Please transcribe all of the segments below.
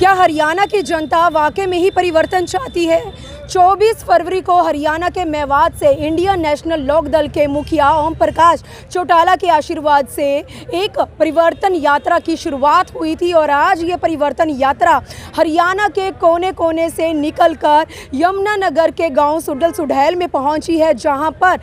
क्या हरियाणा की जनता वाकई में ही परिवर्तन चाहती है? 24 फरवरी को हरियाणा के मेवात से इंडियन नेशनल लोकदल के मुखिया ओम प्रकाश चौटाला के आशीर्वाद से एक परिवर्तन यात्रा की शुरुआत हुई थी और आज ये परिवर्तन यात्रा हरियाणा के कोने कोने से निकलकर यमुनानगर के गांव सुडल सुडैल में पहुंची है, जहां पर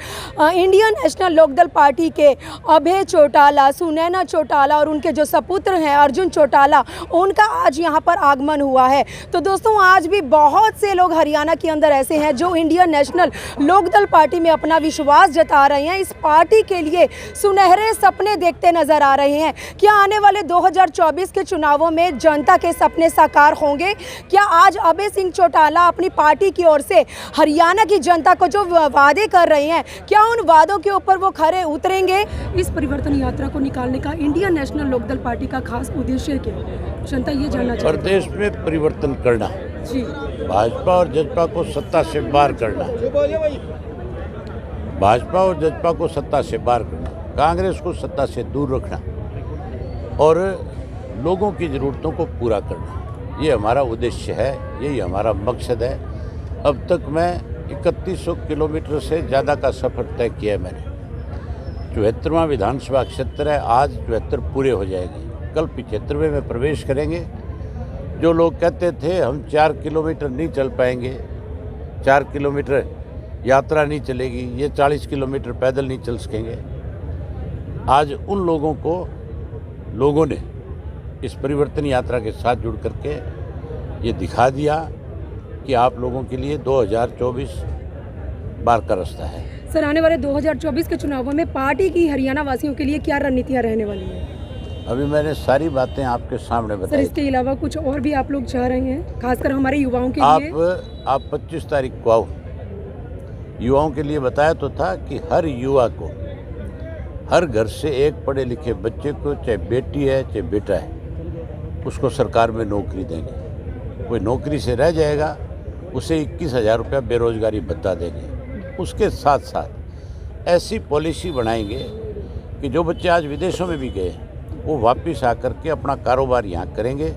इंडियन नेशनल लोकदल पार्टी के अभय चौटाला, सुनैना चौटाला और उनके जो सपुत्र हैं अर्जुन चौटाला, उनका आज यहां पर आगमन हुआ है। तो दोस्तों, आज भी बहुत से लोग हरियाणा के अंदर ऐसे हैं जो इंडियन नेशनल लोकदल पार्टी में अपना विश्वास जता रहे हैं, इस पार्टी के लिए सुनहरे सपने देखते नजर आ रहे हैं। क्या आने वाले 2024 के चुनावों में जनता के सपने साकार होंगे? क्या आज अभय सिंह चौटाला अपनी पार्टी की ओर से हरियाणा की जनता को जो वादे कर रहे हैं, क्या उन वादों के ऊपर वो खरे उतरेंगे? इस परिवर्तन यात्रा को निकालने का इंडियन नेशनल लोकदल पार्टी का खास उद्देश्य क्या है? जनता ये जानना चाहती है। प्रदेश में परिवर्तन करना जी, भाजपा और जजपा को सत्ता से बाहर करना, भाजपा और जजपा को सत्ता से बाहर करना, कांग्रेस को सत्ता से दूर रखना और लोगों की ज़रूरतों को पूरा करना, ये हमारा उद्देश्य है, यही हमारा मकसद है। अब तक मैं 3100 किलोमीटर से ज़्यादा का सफ़र तय किया है मैंने। 74वां विधानसभा क्षेत्र है, आज 74 पूरे हो जाएंगे, कल 75वें में प्रवेश करेंगे। जो लोग कहते थे हम 4 किलोमीटर नहीं चल पाएंगे, 4 किलोमीटर यात्रा नहीं चलेगी, ये 40 किलोमीटर पैदल नहीं चल सकेंगे, आज उन लोगों को लोगों ने इस परिवर्तन यात्रा के साथ जुड़ करके ये दिखा दिया कि आप लोगों के लिए 2024 बार का रास्ता है। सर, आने वाले 2024 के चुनावों में पार्टी की हरियाणा वासियों के लिए क्या रणनीतियाँ रहने वाली है? अभी मैंने सारी बातें आपके सामने सर, बताई। इसके अलावा कुछ और भी आप लोग चाह रहे हैं, खासकर हमारे युवाओं के लिए? आप 25 तारीख को आओ। युवाओं के लिए बताया तो था कि हर युवा को, हर घर से एक पढ़े लिखे बच्चे को, चाहे बेटी है चाहे बेटा है, उसको सरकार में नौकरी देंगे। कोई नौकरी से रह जाएगा उसे 21,000 रुपया बेरोजगारी भत्ता देंगे। उसके साथ साथ ऐसी पॉलिसी बनाएंगे कि जो बच्चे आज विदेशों में भी गए वो वापस आकर के अपना कारोबार यहाँ करेंगे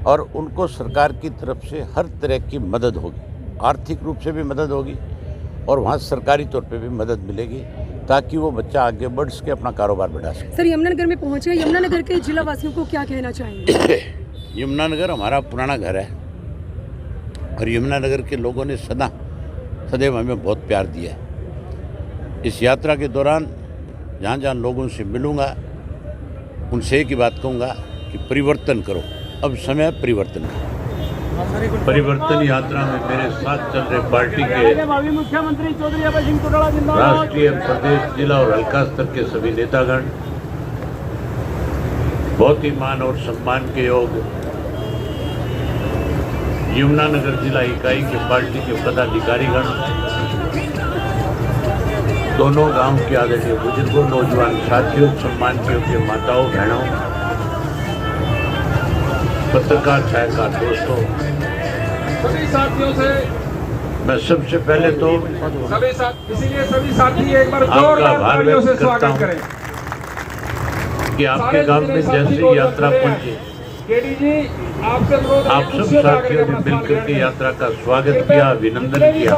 और उनको सरकार की तरफ से हर तरह की मदद होगी, आर्थिक रूप से भी मदद होगी और वहाँ सरकारी तौर पे भी मदद मिलेगी ताकि वो बच्चा आगे बढ़ सके, अपना कारोबार बढ़ा सके। सर, यमुनानगर में पहुँचे, यमुनानगर के जिला वासियों को क्या कहना चाहेंगे? यमुनानगर हमारा पुराना घर है और यमुनानगर के लोगों ने सदैव हमें बहुत प्यार दिया है। इस यात्रा के दौरान जहाँ जहाँ लोगों से मिलूँगा उनसे एक ही बात कहूँगा कि परिवर्तन करो, अब समय परिवर्तन का। परिवर्तन यात्रा में मेरे साथ चल रहे पार्टी के मुख्यमंत्री चौधरी अभय सिंह चौटाला राष्ट्रीय, प्रदेश, जिला और हल्का स्तर के सभी नेतागण, बहुत ही मान और सम्मान के योग यमुनानगर जिला इकाई के पार्टी के पदाधिकारीगण, दोनों गांव के आदरणीय बुजुर्गों, नौजवान साथियों, सम्मान के योग्य माताओं, बहनों, पत्रकार छायाकार दोस्तों, सभी साथियों से मैं सबसे पहले तो सभी साथी एक बार आपका आभार व्यक्त करता हूँ कि आपके गांव में जैसे यात्रा पहुंची, आप सब साथियों ने मिलकर के यात्रा का स्वागत किया, अभिनंदन किया।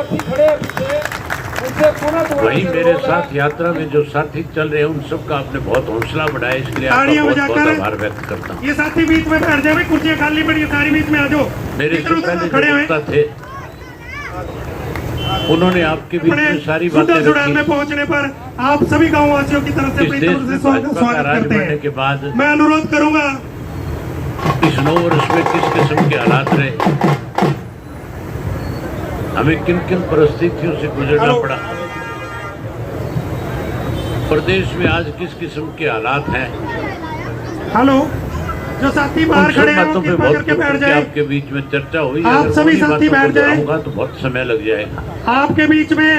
वही मेरे साथ यात्रा में जो साथी चल रहे हैं उन सबका आपने बहुत हौसला बढ़ाया, इसलिए आपका बहुत बहुत आभार व्यक्त करता हूँ। ये साथी बीच में बैठ जाए, कुर्सियां खाली पड़ी है, सारी बीच में आ जाओ। मेरे से पहले जो वक्ता थे उन्होंने आपके बीच में सारी बातें रखी। में पहुंचने पर आप सभी गाँव वासियों की तरफ से स्वागत करते हैं। के बाद मैं अनुरोध करूंगा, इस 9 वर्ष में किस किस्म के हालात रहे, हमें किन किन परिस्थितियों से गुजरना पड़ा, प्रदेश में आज किस किस्म के हालात हैं। हेलो, जो साथी बाहर खड़े हैं बातों पे बहुत बैठ जाए, आपके बीच में चर्चा हुई, आप सभी साथी बैठ जाएंगे तो बहुत समय लग जाएगा। आपके बीच में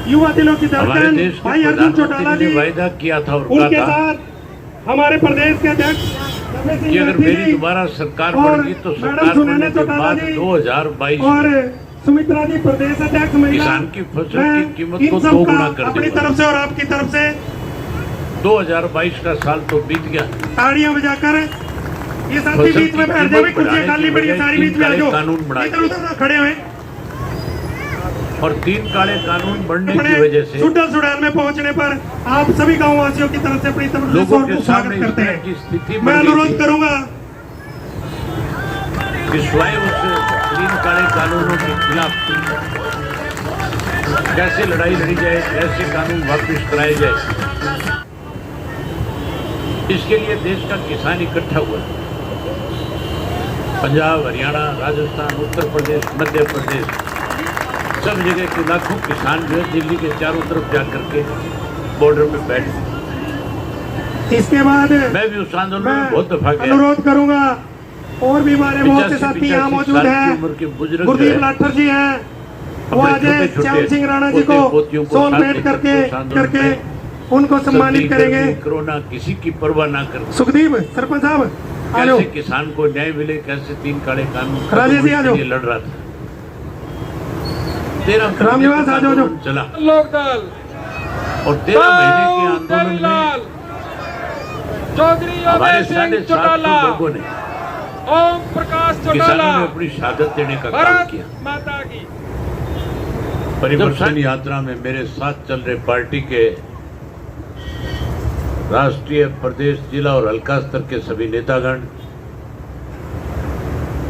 युवा दिलों की धड़कन भाई अर्जुन चौटाला जी वायदा किया था और उनके साथ हमारे प्रदेश के अध्यक्ष कि अगर मेरी दोबारा सरकार बढ़ेगी तो सरकार बनने के बाद 2022 और सुमित्रा जी प्रदेश अध्यक्ष किसान की फसल की कीमत को 2 गुना कर अपनी तरफ से और आपकी तरफ से 2022 का साल तो बीत गया। ताड़ियां बजाकर ये साथी बीच में बैठ जाओ, कुर्सियां खाली पड़ी है सारी, बीच में आ जाओ, इधर उधर खड़े हुए। और 3 काले कानून बढ़ने की वजह से सुडल सुडान में पहुंचने पर आप सभी गांव वासियों की तरफ से अपनी तरफ से लोगों के स्वागत सामने करते इस तरह की हैं। स्थिति मैं बन गई अनुरोध थी करूंगा कि स्वयं उस 3 काले कानूनों के खिलाफ कैसे लड़ाई लड़ी जाए, कैसे कानून वापस कराए जाए, इसके लिए देश का किसान इकट्ठा हुआ। पंजाब, हरियाणा, राजस्थान, उत्तर प्रदेश, मध्य प्रदेश, सब जगह के लाखों किसान जो है दिल्ली के चारों तरफ जाकर के बॉर्डर पे बैठ गए। इसके बाद मैं भी उस आंदोलन में बहुत दफा गया। अनुरोध करूंगा, और भी हमारे बहुत से साथी यहाँ मौजूद हैं। गुरदीप लाठर जी हैं, वो आज श्याम सिंह राणा जी को सोन भेंट करके उनको सम्मानित करेंगे। कोरोना किसी की परवाह ना कर, सुखदीप सरपंच साहब आ जाओ। कैसे किसान को न्याय मिले, कैसे 3 काले कानून राजेश जी आ जाओ। लड़ रहा था। 13 रामनिवास आ जाओ। चला लोकदल और 13 महीने के आंदोलन में चौधरी हमारे अभय सिंह 750 चौटाला, लोगों ने, ओम प्रकाश किसानों चौटाला, ने अपनी शहादत देने का काम भारत किया। माता की। परिवर्तन यात्रा में मेरे साथ चल रहे पार्टी के राष्ट्रीय, प्रदेश, जिला और हल्का स्तर के सभी नेतागण,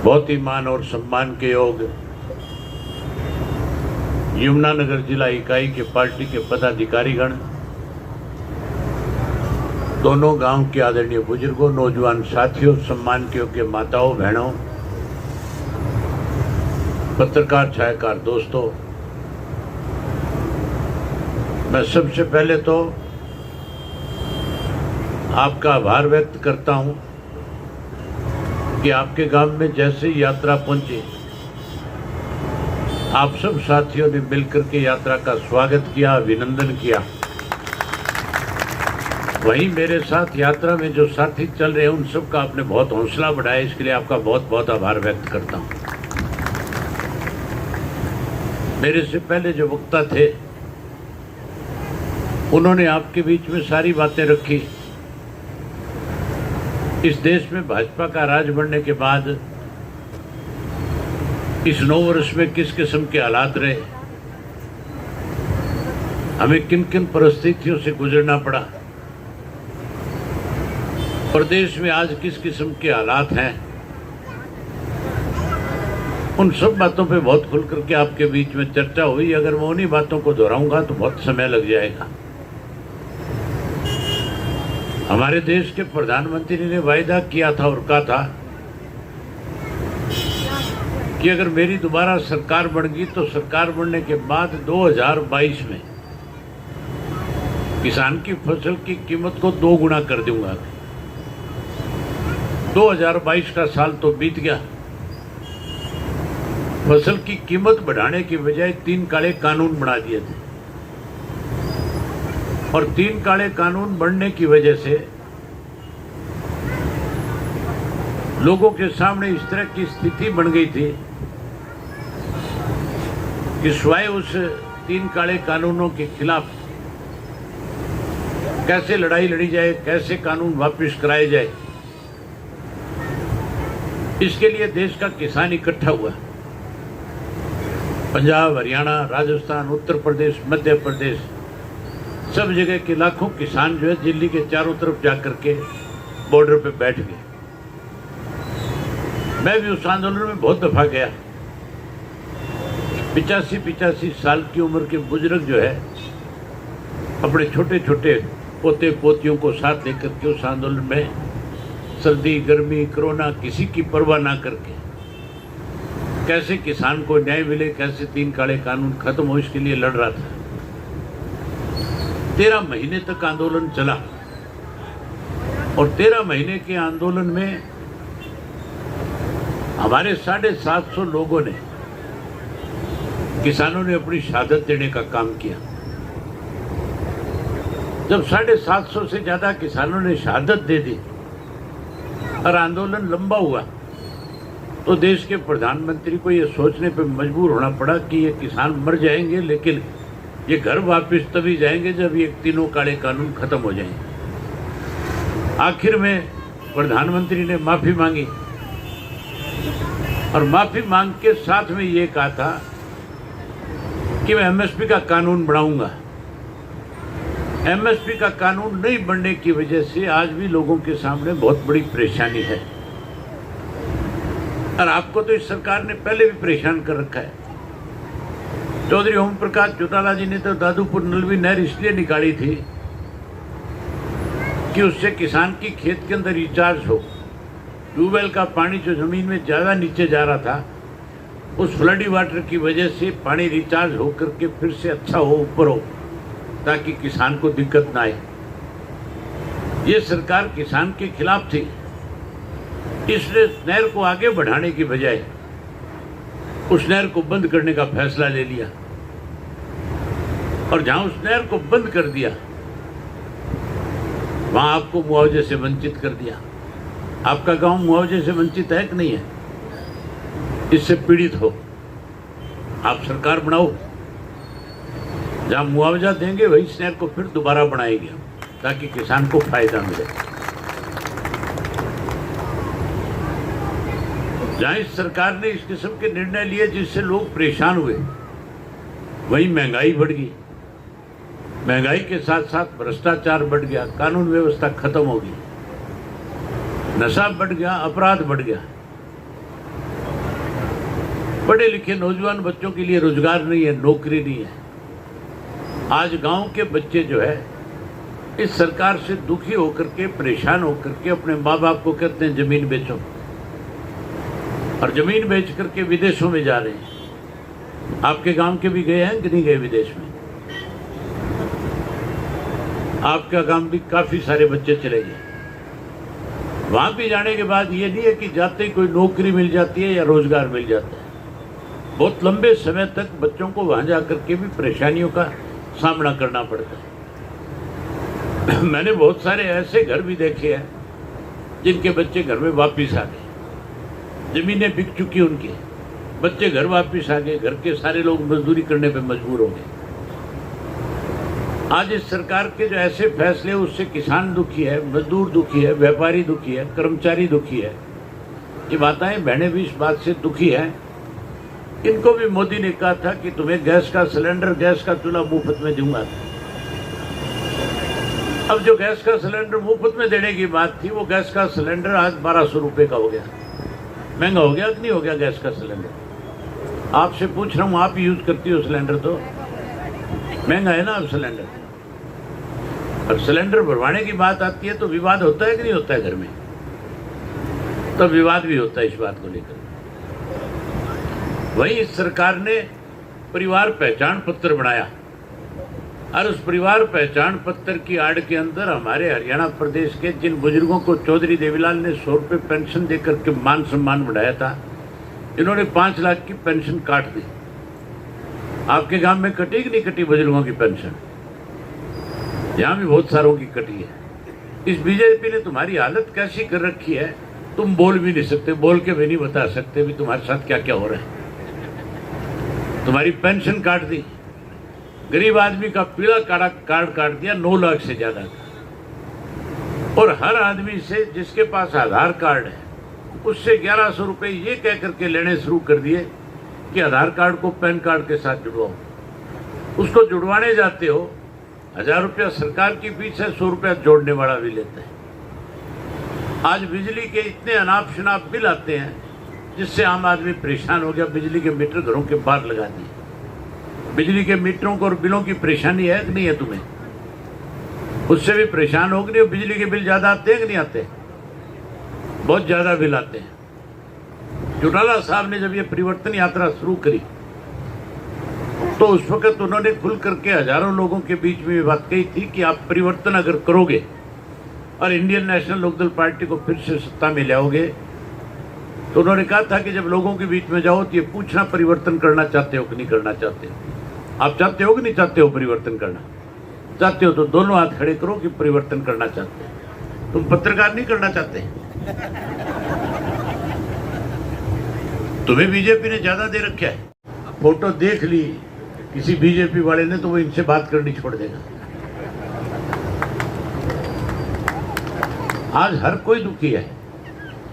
बहुत ही मान और सम्मान के योग यमुनानगर जिला इकाई के पार्टी के पदाधिकारीगण, दोनों गांव के आदरणीय बुजुर्गों, नौजवान साथियों, सम्मान के योग्य माताओं, बहनों, पत्रकार, छायाकार दोस्तों, मैं सबसे पहले तो आपका आभार व्यक्त करता हूं कि आपके गांव में जैसे ही यात्रा पहुंची, आप सब साथियों ने मिलकर के यात्रा का स्वागत किया, अभिनंदन किया। वहीं मेरे साथ यात्रा में जो साथी चल रहे हैं, उन सब का आपने बहुत हौसला बढ़ाया, इसके लिए आपका बहुत बहुत आभार व्यक्त करता हूं। मेरे से पहले जो वक्ता थे, उन्होंने आपके बीच में सारी बातें रखी। इस देश में भाजपा का राज बढ़ने के बाद इस 9 वर्ष में किस किस्म के हालात रहे, हमें किन किन परिस्थितियों से गुजरना पड़ा, प्रदेश में आज किस किस्म के हालात हैं, उन सब बातों पे बहुत खुल करके आपके बीच में चर्चा हुई। अगर मैं उन्हीं बातों को दोहराऊंगा तो बहुत समय लग जाएगा। हमारे देश के प्रधानमंत्री ने वायदा किया था और कहा था कि अगर मेरी दोबारा सरकार बन गई तो सरकार बनने के बाद 2022 में किसान की फसल की कीमत को 2 गुना कर दूंगा। 2022 का साल तो बीत गया। फसल की कीमत बढ़ाने की बजाय 3 काले कानून बना दिए थे, और 3 काले कानून बढ़ने की वजह से लोगों के सामने इस तरह की स्थिति बन गई थी कि स्वयं उस 3 काले कानूनों के खिलाफ कैसे लड़ाई लड़ी जाए, कैसे कानून वापस कराए जाए, इसके लिए देश का किसान इकट्ठा हुआ। पंजाब, हरियाणा, राजस्थान, उत्तर प्रदेश, मध्य प्रदेश, सब जगह के लाखों किसान जो है दिल्ली के चारों तरफ जाकर के बॉर्डर पे बैठ गए। मैं भी उस आंदोलन में बहुत दफा गया। 85 साल की उम्र के बुजुर्ग जो है अपने छोटे छोटे पोते पोतियों को साथ लेकर के उस आंदोलन में सर्दी, गर्मी, कोरोना किसी की परवाह ना करके कैसे किसान को न्याय मिले, कैसे 3 काले कानून खत्म हो, इसके लिए लड़ रहा था। 13 महीने तक आंदोलन चला, और 13 महीने के आंदोलन में हमारे 750 लोगों ने, किसानों ने अपनी शहादत देने का काम किया। जब 750 से ज्यादा किसानों ने शहादत दे दी और आंदोलन लंबा हुआ, तो देश के प्रधानमंत्री को यह सोचने पर मजबूर होना पड़ा कि ये किसान मर जाएंगे, लेकिन ये घर वापस तभी जाएंगे जब ये 3 काले कानून खत्म हो जाएंगे। आखिर में प्रधानमंत्री ने माफी मांगी और माफी मांग के साथ में ये कहा था कि मैं एमएसपी का कानून बनाऊंगा। एमएसपी का कानून नहीं बनने की वजह से आज भी लोगों के सामने बहुत बड़ी परेशानी है और आपको तो इस सरकार ने पहले भी परेशान कर रखा है। चौधरी ओम प्रकाश चौटाला जी ने तो दादूपुर नलवी नहर इसलिए निकाली थी कि उससे किसान की खेत के अंदर रिचार्ज हो। ट्यूबवेल का पानी जो जमीन में ज़्यादा नीचे जा रहा था, उस फ्लडी वाटर की वजह से पानी रिचार्ज हो करके फिर से अच्छा हो, ऊपर हो, ताकि किसान को दिक्कत ना आए। ये सरकार किसान के खिलाफ थी, इसने नहर को आगे बढ़ाने की बजाय उस नहर को बंद करने का फैसला ले लिया और जहां उस नहर को बंद कर दिया वहां आपको मुआवजे से वंचित कर दिया। आपका गांव मुआवजे से वंचित है कि नहीं है? इससे पीड़ित हो, आप सरकार बनाओ, जहां मुआवजा देंगे वही इस नहर को फिर दोबारा बनाएंगे ताकि किसान को फायदा मिले। जहां इस सरकार ने इस किस्म के निर्णय लिए जिससे लोग परेशान हुए, वहीं महंगाई बढ़ गई। महंगाई के साथ साथ भ्रष्टाचार बढ़ गया, कानून व्यवस्था खत्म हो गई, नशा बढ़ गया, अपराध बढ़ गया। पढ़े लिखे नौजवान बच्चों के लिए रोजगार नहीं है, नौकरी नहीं है। आज गांव के बच्चे जो है इस सरकार से दुखी होकर के, परेशान होकर के अपने माँ बाप को कहते हैं जमीन बेचो, और जमीन बेच करके विदेशों में जा रहे हैं। आपके गांव के भी गए हैं कि नहीं गए विदेश में? आपका गांव भी काफी सारे बच्चे चले गए। वहां भी जाने के बाद ये नहीं है कि जाते ही कोई नौकरी मिल जाती है या रोजगार मिल जाता है। बहुत लंबे समय तक बच्चों को वहां जाकर के भी परेशानियों का सामना करना पड़ता है। मैंने बहुत सारे ऐसे घर भी देखे हैं जिनके बच्चे घर में वापिस आ गए, जमीनें बिक चुकी उनकी, बच्चे घर वापिस आ गए, घर के सारे लोग मजदूरी करने पे मजबूर हो गए। आज इस सरकार के जो ऐसे फैसले, उससे किसान दुखी है, मजदूर दुखी है, व्यापारी दुखी है, कर्मचारी दुखी है। ये माताएं बहनें भी इस बात से दुखी हैं। इनको भी मोदी ने कहा था कि तुम्हें गैस का सिलेंडर, गैस का चूल्हा मुफ्त में दूंगा। अब जो गैस का सिलेंडर मुफ्त में देने की बात थी, वो गैस का सिलेंडर आज 1200 रुपये का हो गया। महंगा हो गया कि नहीं हो गया गैस का सिलेंडर? आपसे पूछ रहा हूँ, आप यूज करती हो सिलेंडर, तो महंगा है ना अब सिलेंडर। और सिलेंडर भरवाने की बात आती है तो विवाद होता है कि नहीं होता है घर में? तब विवाद भी होता है इस बात को लेकर। वहीं इस सरकार ने परिवार पहचान पत्र बनाया और उस परिवार पहचान पत्र की आड़ के अंदर हमारे हरियाणा प्रदेश के जिन बुजुर्गों को चौधरी देवीलाल ने 100 रुपये पेंशन देकर के मान सम्मान बढ़ाया था, इन्होंने 5 लाख की पेंशन काट दी। आपके गांव में कटी कि नहीं कटी बुजुर्गों की पेंशन? यहाँ भी बहुत सारों की कटी है। इस बीजेपी ने तुम्हारी हालत कैसी कर रखी है, तुम बोल भी नहीं सकते, बोल के भी नहीं बता सकते भी तुम्हारे साथ क्या क्या हो रहा है। तुम्हारी पेंशन काट दी, गरीब आदमी का पीला कार्ड काट दिया 9 लाख से ज्यादा का, और हर आदमी से जिसके पास आधार कार्ड है उससे 1100 रुपये ये कह करके लेने शुरू कर दिए कि आधार कार्ड को पैन कार्ड के साथ जुड़वाओ। उसको जुड़वाने जाते हो 1000 रुपया सरकार की फीस है, 100 रुपया जोड़ने वाला भी लेता है। आज बिजली के इतने अनाप शनाप बिल आते हैं जिससे आम आदमी परेशान हो गया। बिजली के मीटर घरों के बाहर लगा दिए। बिजली के मीटरों को और बिलों की परेशानी है कि नहीं है तुम्हें? उससे भी परेशान हो गए। बिजली के बिल ज्यादा आते हैं कि नहीं आते? बहुत ज्यादा बिल आते हैं। चौटाला साहब ने जब ये परिवर्तन यात्रा शुरू करी तो उस वक्त उन्होंने खुल करके हजारों लोगों के बीच में ये बात कही थी कि आप परिवर्तन अगर करोगे और इंडियन नेशनल लोकदल पार्टी को फिर से सत्ता में लाओगे, तो उन्होंने कहा था कि जब लोगों के बीच में जाओ तो ये पूछना परिवर्तन करना चाहते हो कि नहीं करना चाहते। आप चाहते हो कि नहीं चाहते हो परिवर्तन करना? चाहते हो तो दोनों हाथ खड़े करो कि परिवर्तन करना चाहते हैं। तुम पत्रकार नहीं करना चाहते? तुम्हें बीजेपी ने ज्यादा दे रखा है। फोटो देख ली किसी बीजेपी वाले ने तो वो इनसे बात करनी छोड़ देगा। आज हर कोई दुखी है,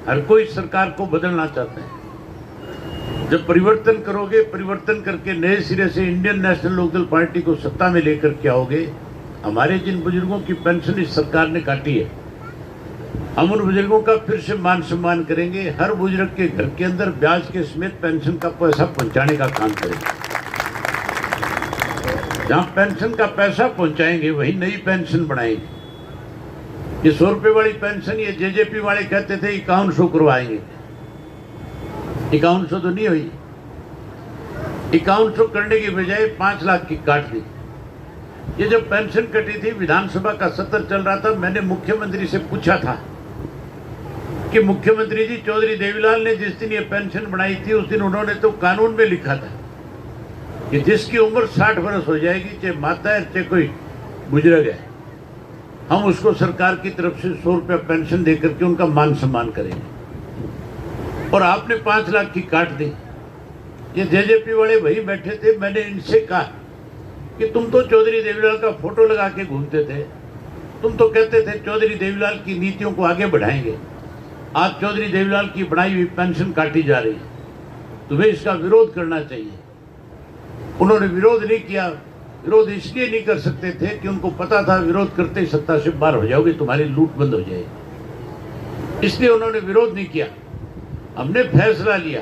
हर कोई सरकार को बदलना चाहता है। जब परिवर्तन करोगे, परिवर्तन करके नए सिरे से इंडियन नेशनल लोकदल पार्टी को सत्ता में लेकर के आओगे, हमारे जिन बुजुर्गों की पेंशन इस सरकार ने काटी है, हम उन बुजुर्गों का फिर से मान सम्मान करेंगे। हर बुजुर्ग के घर के अंदर ब्याज के समेत पेंशन का पैसा पहुंचाने का काम करेंगे। जहां पेंशन का पैसा पहुंचाएंगे वहीं नई पेंशन बनाएंगे। ये 100 रुपए वाली पेंशन ये जेजेपी वाले कहते थे 5100 करवाएंगे, 5100 तो नहीं हुई। 5100 करने की बजाय 5 लाख की काट दी। ये जब पेंशन कटी थी, विधानसभा का सत्र चल रहा था, मैंने मुख्यमंत्री से पूछा था कि मुख्यमंत्री जी, चौधरी देवीलाल ने जिस दिन ये पेंशन बनाई थी उस दिन उन्होंने तो कानून में लिखा था कि जिसकी उम्र 60 वर्ष हो जाएगी, चाहे माता है चाहे कोई बुजुर्ग है, हम उसको सरकार की तरफ से 100 रुपया पेंशन देकर के उनका मान सम्मान करेंगे। और आपने 5 लाख की काट दी। ये जेजेपी वाले वही बैठे थे, मैंने इनसे कहा कि तुम तो चौधरी देवीलाल का फोटो लगा के घूमते थे, तुम तो कहते थे चौधरी देवीलाल की नीतियों को आगे बढ़ाएंगे। आज चौधरी देवीलाल की बढ़ाई हुई पेंशन काटी जा रही है, तुम्हें इसका विरोध करना चाहिए। उन्होंने विरोध नहीं किया। विरोध इसलिए नहीं कर सकते थे कि उनको पता था विरोध करते ही सत्ता से बाहर हो जाओगे, तुम्हारी लूट बंद हो जाएगी, इसलिए उन्होंने विरोध नहीं किया। हमने फैसला लिया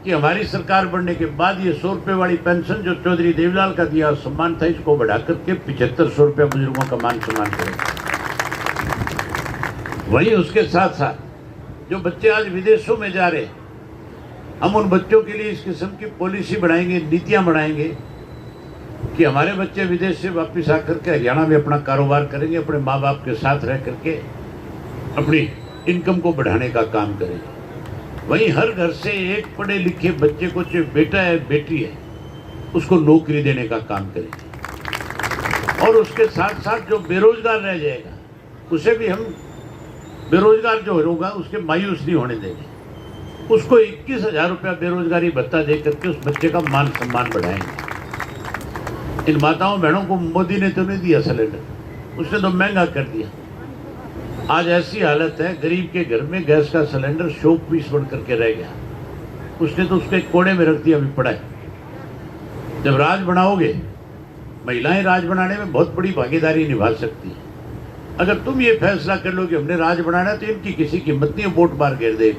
कि हमारी सरकार बनने के बाद ये 100 रुपये वाली पेंशन जो चौधरी देवीलाल का दिया सम्मान था, इसको बढ़ा करके 7500 रुपया बुजुर्गों का मान सम्मान करेंगे। वहीं उसके साथ साथ जो बच्चे आज विदेशों में जा रहे हैं, हम उन बच्चों के लिए इस किस्म की पॉलिसी बनाएंगे, नीतियां बनाएंगे कि हमारे बच्चे विदेश से वापस आकर के हरियाणा में अपना कारोबार करेंगे, अपने माँ बाप के साथ रह करके अपनी इनकम को बढ़ाने का काम करेंगे। वहीं हर घर से एक पढ़े लिखे बच्चे को, चाहे बेटा है बेटी है, उसको नौकरी देने का काम करेंगे। और उसके साथ साथ जो बेरोजगार रह जाएगा उसे भी हम, बेरोजगार जो होगा उसके मायूस नहीं होने देंगे, उसको 21,000 रुपया बेरोजगारी भत्ता दे करके उस बच्चे का मान सम्मान बढ़ाएंगे। इन माताओं बहनों को मोदी ने तो नहीं दिया सिलेंडर, उसने तो महंगा कर दिया। आज ऐसी हालत है, गरीब के घर में गैस का सिलेंडर शौक पीस बन करके रह गया, उसने तो उसके कोने में रख दिया, अभी पड़ा है। जब राज बनाओगे, महिलाएं राज बनाने में बहुत बड़ी भागीदारी निभा सकती है। अगर तुम ये फैसला कर लो कि हमने राज बनाना है, तो इनकी किसी कीमत नहीं, वोट मार घेर दे।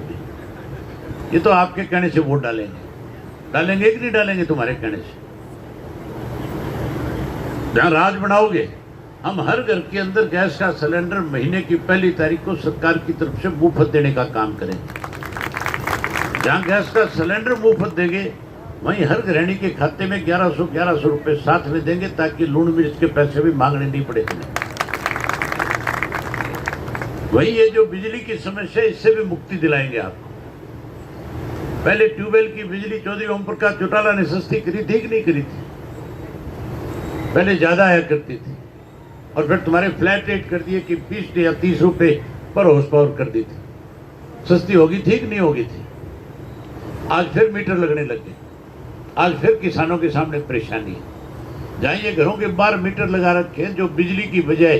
ये तो आपके कहने से वोट डालेंगे कि नहीं डालेंगे तुम्हारे कहने से। जहां राज बनाओगे, हम हर घर के अंदर गैस का सिलेंडर महीने की 1 तारीख को सरकार की तरफ से मुफ्त देने का काम करेंगे। जहां गैस का सिलेंडर मुफ्त देंगे, वहीं हर गृहिणी के खाते में 1100 रुपए साथ में देंगे, ताकि लूण मिर्च के पैसे भी मांगने नहीं पड़े तुम्हें। वही ये जो बिजली की समस्या, इससे भी मुक्ति दिलाएंगे आपको। पहले ट्यूबवेल की बिजली चौधरी ओम प्रकाश चौटाला ने सस्ती करी थी कि नहीं करी थी? पहले ज्यादा आया करती थी, और फिर तुम्हारे फ्लैट रेट कर दिए कि 20 या 30 रुपए पर हाउस पावर कर दी थी। सस्ती होगी थी कि नहीं होगी थी? आज फिर मीटर लगने लग गए, आज फिर किसानों के सामने परेशानी है। जहां ये घरों के बाहर मीटर लगा रखे हैं, जो बिजली की बजाय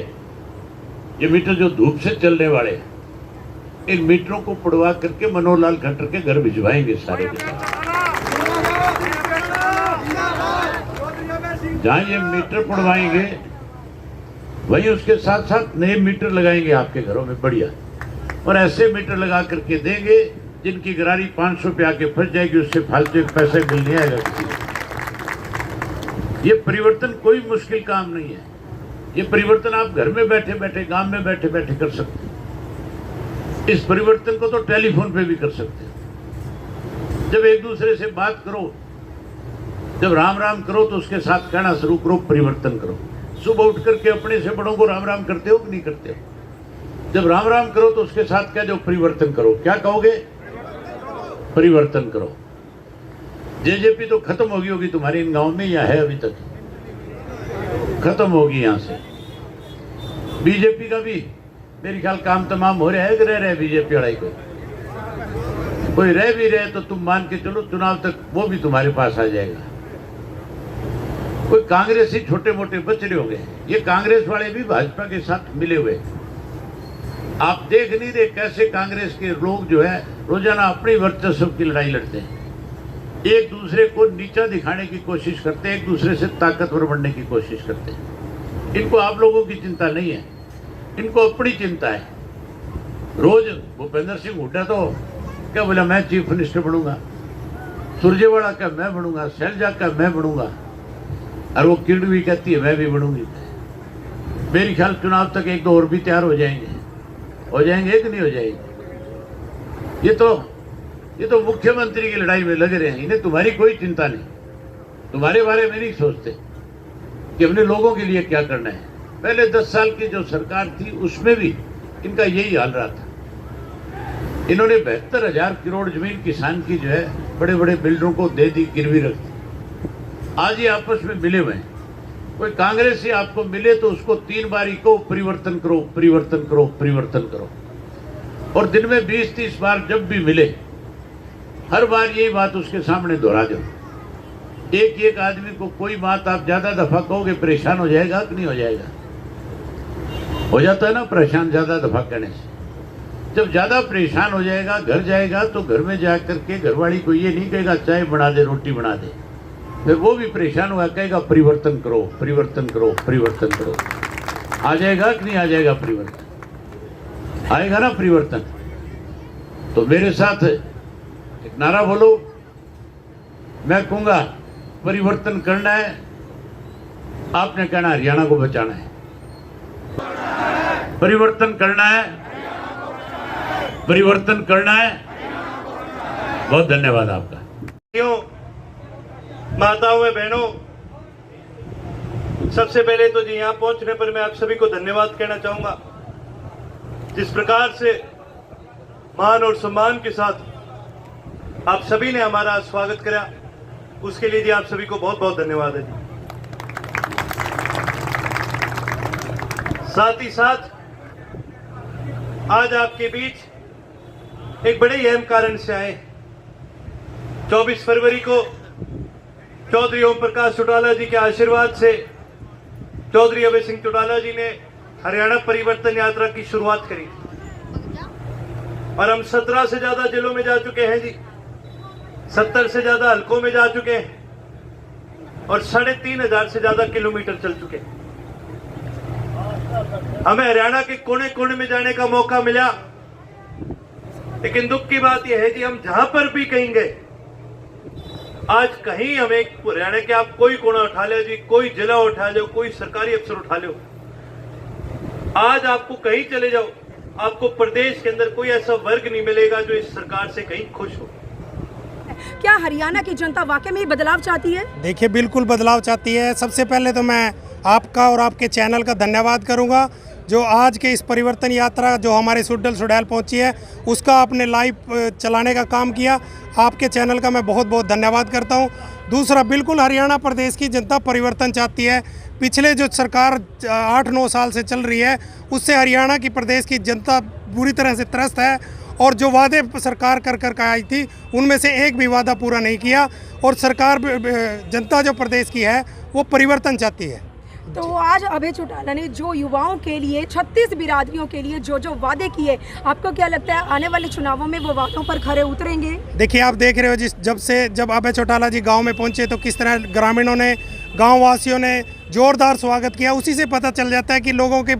ये मीटर जो धूप से चलने वाले हैं, इन मीटरों को पड़वा करके मनोहर लाल खट्टर के घर भिजवाएंगे सारे के सारे। जहां ये मीटर पड़वाएंगे, वहीं उसके साथ साथ नए मीटर लगाएंगे आपके घरों में बढ़िया, और ऐसे मीटर लगा करके देंगे जिनकी गरारी 500 रुपये आके फंस जाएगी, उससे फालतू पैसे मिल नहीं आएगा किसी को। ये परिवर्तन कोई मुश्किल काम नहीं है। ये परिवर्तन आप घर में बैठे बैठे, गांव में बैठे बैठे कर सकते हैं। इस परिवर्तन को तो टेलीफोन पे भी कर सकते हैं। जब एक दूसरे से बात करो, जब राम राम करो, तो उसके साथ कहना शुरू करो, परिवर्तन करो। सुबह उठ करके अपने से बड़ों को राम राम करते हो कि नहीं करते हो? जब राम राम करो तो उसके साथ कह दो, परिवर्तन करो। क्या कहोगे? परिवर्तन करो। जेजेपी तो खत्म होगी तुम्हारे इन गांव में, या है अभी तक? खत्म होगी यहां से। बीजेपी का भी मेरे ख्याल काम तमाम हो रहा है कि रह रहे बीजेपी लड़ाई को? कोई रह भी रहे तो तुम मान के चलो, चुनाव तक वो भी तुम्हारे पास आ जाएगा। कोई कांग्रेस ही छोटे मोटे बच रहे होंगे। ये कांग्रेस वाले भी भाजपा के साथ मिले हुए, आप देख नहीं रहे कैसे कांग्रेस के लोग जो है रोजाना अपनी वर्चस्व की लड़ाई लड़ते हैं, एक दूसरे को नीचा दिखाने की कोशिश करते हैं, एक दूसरे से ताकतवर बनने की कोशिश करते हैं। इनको आप लोगों की चिंता नहीं है, इनको अपनी चिंता है। रोज भूपेंद्र सिंह हुड्डा तो क्या बोला, मैं चीफ मिनिस्टर बनूंगा, सुरजेवाला का मैं बनूंगा, शैलजा का मैं बनूंगा, और वो किरण भी कहती है मैं भी बनूंगी। मेरी ख्याल चुनाव तक एक दो और भी तैयार हो जाएंगे कि नहीं हो जाएंगे। ये तो मुख्यमंत्री की लड़ाई में लगे रहे हैं, इन्हें तुम्हारी कोई चिंता नहीं, तुम्हारे बारे में नहीं सोचते कि अपने लोगों के लिए क्या करना है। पहले 10 साल की जो सरकार थी उसमें भी इनका यही हाल रहा था। इन्होंने 72,000 करोड़ जमीन किसान की जो है बड़े बड़े बिल्डरों को दे दी, गिरवी रख दी। आज ये आपस में मिले हुए हैं। कोई कांग्रेस से आपको मिले तो उसको 3 बार ही को परिवर्तन करो, परिवर्तन करो, परिवर्तन करो, और दिन में 20-30 बार जब भी मिले हर बार यही बात उसके सामने दोहरा दो। एक आदमी को कोई बात आप ज्यादा दफा कहोगे परेशान हो जाएगा कि नहीं हो जाएगा? हो जाता है ना परेशान ज्यादा दफा कहने से। जब ज्यादा परेशान हो जाएगा, घर जाएगा तो घर में जाकर के घरवाली को ये नहीं कहेगा चाय बना दे, रोटी बना दे, फिर वो भी परेशान हुआ कहेगा परिवर्तन करो, परिवर्तन करो, परिवर्तन करो। आ जाएगा कि नहीं आ जाएगा परिवर्तन? आएगा ना परिवर्तन। तो मेरे साथ एक नारा बोलो, मैं कहूंगा परिवर्तन करना है, आपने कहना हरियाणा को बचाना है। परिवर्तन करना है, परिवर्तन करना है। बहुत धन्यवाद आपका। माताओं व बहनों, सबसे पहले तो जी यहाँ पहुंचने पर मैं आप सभी को धन्यवाद कहना चाहूंगा। जिस प्रकार से मान और सम्मान के साथ आप सभी ने हमारा स्वागत करा, उसके लिए जी आप सभी को बहुत बहुत धन्यवाद है जी। साथ ही साथ आज आपके बीच एक बड़े अहम कारण से आए। 24 फरवरी को चौधरी ओम प्रकाश चौटाला जी के आशीर्वाद से चौधरी अभय सिंह चौटाला जी ने हरियाणा परिवर्तन यात्रा की शुरुआत करी, और हम 17 से ज्यादा जिलों में जा चुके हैं जी, 70 से ज्यादा हलकों में जा चुके हैं, और 3,500 से ज्यादा किलोमीटर चल चुके हैं। हमें हरियाणा के कोने कोने में जाने का मौका मिला, लेकिन दुख की बात यह है कि हम जहां पर भी कहीं गए, आज कहीं हमें हरियाणा के आप कोई कोना उठा ले जी, कोई जिला उठा लो, कोई सरकारी अफसर उठा लो, आज आपको कहीं चले जाओ, आपको प्रदेश के अंदर कोई ऐसा वर्ग नहीं मिलेगा जो इस सरकार से कहीं खुश हो। क्या हरियाणा की जनता वाकई में बदलाव चाहती है? देखिए, बिल्कुल बदलाव चाहती है। सबसे पहले तो मैं आपका और आपके चैनल का धन्यवाद करूंगा, जो आज के इस परिवर्तन यात्रा जो हमारे सुड्डल सुडैल पहुंची है उसका आपने लाइव चलाने का काम किया। आपके चैनल का मैं बहुत बहुत धन्यवाद करता हूं। दूसरा, बिल्कुल हरियाणा प्रदेश की जनता परिवर्तन चाहती है। पिछले जो सरकार 8-9 साल से चल रही है उससे हरियाणा की प्रदेश की जनता बुरी तरह से त्रस्त है, और जो वादे सरकार कर आई थी उनमें से एक भी वादा पूरा नहीं किया, और सरकार जनता जो प्रदेश की है वो परिवर्तन चाहती है। तो आज अभय चौटाला ने जो युवाओं के लिए 36 बिरादरियों के लिए जो जो वादे किए, आपको क्या लगता है आने वाले चुनावों में वो वादों पर खरे उतरेंगे? देखिए, आप देख रहे हो जब अभय चौटाला जी गांव में पहुंचे तो किस तरह ग्रामीणों ने, गांव वासियों ने जोरदार स्वागत किया। उसी से पता चल जाता है कि लोगों के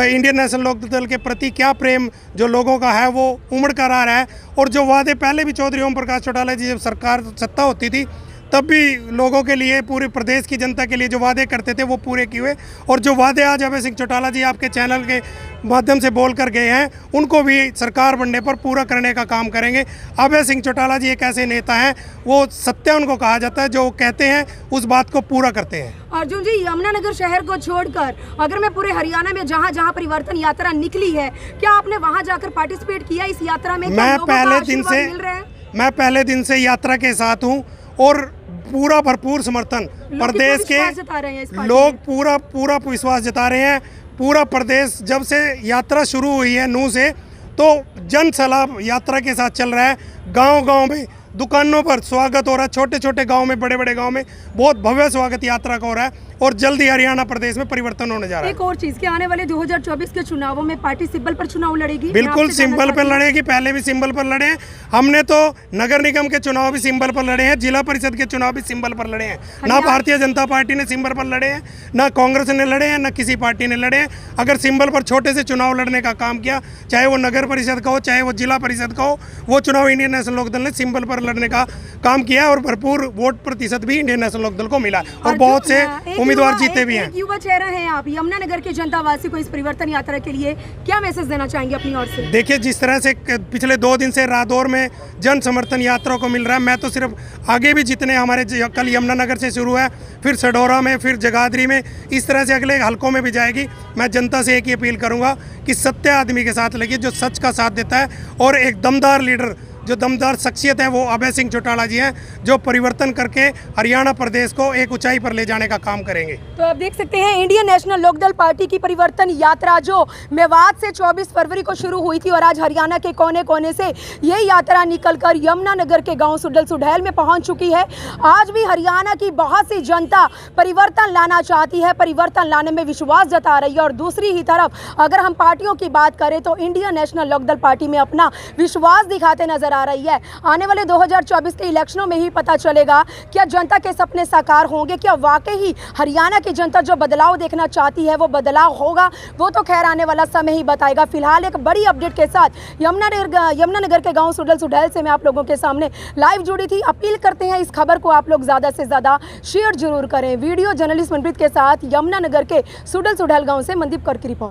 इंडियन नेशनल लोकदल के प्रति क्या प्रेम जो लोगों का है वो उमड़ कर आ रहा है। और जो वादे पहले भी चौधरी ओम प्रकाश चौटाला जी जब सरकार सत्ता होती थी तब भी लोगों के लिए, पूरे प्रदेश की जनता के लिए जो वादे करते थे वो पूरे किए हुए, और जो वादे आज अभय सिंह चौटाला जी आपके चैनल के माध्यम से बोल कर गए हैं उनको भी सरकार बनने पर पूरा करने का काम करेंगे। अभय सिंह चौटाला जी एक ऐसे नेता हैं, वो सत्य उनको कहा जाता है, जो कहते हैं उस बात को पूरा करते हैं। अर्जुन जी, यमुनानगर शहर को छोड़कर अगर मैं पूरे हरियाणा में जहाँ जहाँ परिवर्तन यात्रा निकली है, क्या आपने वहाँ जाकर पार्टिसिपेट किया इस यात्रा में? मैं पहले दिन से यात्रा के साथ हूँ, और पूरा भरपूर समर्थन प्रदेश के लोग पूरा विश्वास जता रहे हैं। पूरा प्रदेश जब से यात्रा शुरू हुई है नूह से, तो जन सलाह यात्रा के साथ चल रहा है। गांव-गांव में दुकानों पर स्वागत हो रहा है, छोटे छोटे गांव में, बड़े बड़े गांव में बहुत भव्य स्वागत यात्रा का हो रहा है और जल्द ही हरियाणा प्रदेश में परिवर्तन होने जा रहा है। एक और चीज के आने वाले 2024 के चुनावों में पार्टी सिंबल पर चुनाव लड़ेगी? बिल्कुल सिंबल पर लड़ेगी, पहले भी सिंबल पर लड़े हैं हमने, तो नगर निगम के चुनाव भी सिंबल पर लड़े हैं, जिला परिषद के चुनाव भी सिंबल पर लड़े हैं। ना भारतीय जनता पार्टी ने सिंबल पर लड़े हैं, ना कांग्रेस ने लड़े हैं, ना किसी पार्टी ने लड़े हैं। अगर सिंबल पर छोटे से चुनाव लड़ने का काम किया, चाहे वो नगर परिषद का हो, चाहे वो जिला परिषद का हो, वो चुनाव इंडियन नेशनल लोकदल ने सिंबल पर लड़ने का काम किया है और भरपूर वोट प्रतिशत भी इंडियन नेशनल लोकदल को मिला और बहुत से उम्मीदवार जीते भी हैं। युवा चेहरा है आप, यमुनानगर के जनता वासी को इस परिवर्तन यात्रा के लिए क्या मैसेज देना चाहेंगे अपनी ओर से? देखिए, जिस तरह से पिछले 2 दिन से रादौर में जन समर्थन यात्रा को मिल रहा है, मैं तो सिर्फ आगे भी जितने हमारे कल यमुनानगर से शुरू है, फिर सडौरा में, फिर जगाधरी में, इस तरह से अगले हलकों में भी जाएगी। मैं जनता से एक ही अपील करूंगा कि सत्य आदमी के साथ लगिए, जो सच का साथ देता है, और एक दमदार लीडर, जो दमदार शख्सियत है, वो अभय सिंह चौटाला जी हैं, जो परिवर्तन करके हरियाणा प्रदेश को एक ऊंचाई पर ले जाने का काम करेंगे। तो आप देख सकते हैं इंडियन नेशनल लोकदल पार्टी की परिवर्तन यात्रा जो मेवात से 24 फरवरी को शुरू हुई थी और आज हरियाणा के कोने कोने से ये यात्रा निकलकर यमुनानगर के गांव सुडल सुडैल में पहुंच चुकी है। आज भी हरियाणा की बहुत सी जनता परिवर्तन लाना चाहती है, परिवर्तन लाने में विश्वास जता रही है। और दूसरी ही तरफ अगर हम पार्टियों की बात करें तो इंडियन नेशनल लोकदल पार्टी में अपना विश्वास दिखाते नजर आ रही है। आने वाले 2024 के इलेक्शनों में ही पता चलेगा क्या जनता के सपने साकार होंगे, क्या वाकई ही हरियाणा की जनता जो बदलाव देखना चाहती है वो बदलाव होगा। वो तो खैर आने वाला समय ही बताएगा। फिलहाल एक बड़ी अपडेट के साथ यमुनानगर के गांव सुडल सुडैल से मैं आप लोगों के सामने लाइव जुड़ी थी। अपील करते हैं इस खबर को आप लोग ज़्यादा से ज़्यादा शेयर जरूर करें। वीडियो जर्नलिस्ट मनप्रीत के साथ यमुनानगर के सुडल सुडैल गाँव से मनदीप कर की रिपोर्ट।